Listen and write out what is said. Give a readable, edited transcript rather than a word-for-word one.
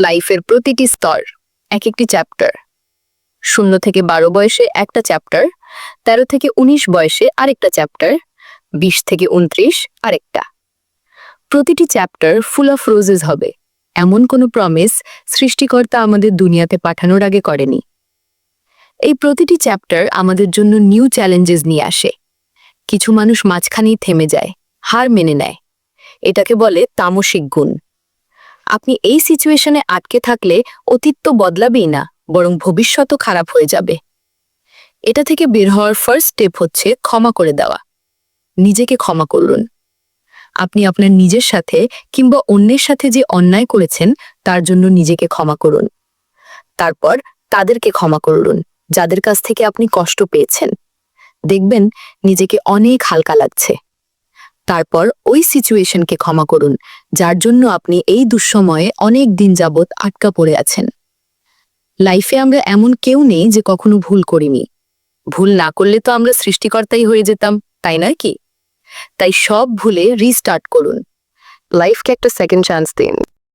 লাইফের প্রতিটি স্তর এক একটি চ্যাপ্টার। 0 থেকে 12 বয়সে একটা চ্যাপ্টার, 13 থেকে 19 বয়সে আরেকটা চ্যাপ্টার, 20 থেকে 29 আরেকটা। প্রতিটি চ্যাপ্টার ফুল অফ রোজেস হবে, এমন কোনো প্রমিস সৃষ্টিকর্তা আমাদের দুনিয়াতে পাঠানোর আগে করেনি। এই প্রতিটি চ্যাপ্টার আমাদের জন্য নিউ চ্যালেঞ্জেস নিয়ে আসে। কিছু মানুষ মাঝখানেই থেমে যায়, হার মেনে নেয়। এটাকে বলে তামসিক গুণ। আপনি এই সিচুয়েশনে আটকে থাকলে অতীত তো বদলাবেই না, বরং ভবিষ্যতও খারাপ হয়ে যাবে। এটা থেকে বের হওয়ার ফার্স্ট স্টেপ হচ্ছে ক্ষমা করে দেওয়া। নিজেকে ক্ষমা করুন। আপনি আপনার নিজের সাথে কিংবা অন্যের সাথে যে অন্যায় করেছেন তার জন্য নিজেকে ক্ষমা করুন। তারপর তাদেরকে ক্ষমা করুন যাদের কাছ থেকে আপনি কষ্ট পেয়েছেন। দেখবেন নিজেকে অনেক হালকা লাগছে। তারপর ওই সিচুয়েশনকে ক্ষমা করুন যার জন্য আপনি এই দুঃসময়ে অনেক দিন যাবৎ আটকা পড়ে আছেন। লাইফে আমরা এমন কেউ নেই যে কখনো ভুল করিনি। ভুল না করলে তো আমরা সৃষ্টিকর্তাই হয়ে যেতাম, তাই নয় কি? তাই সব ভুলে রিস্টার্ট করুন। লাইফকে একটা সেকেন্ড চান্স দিন।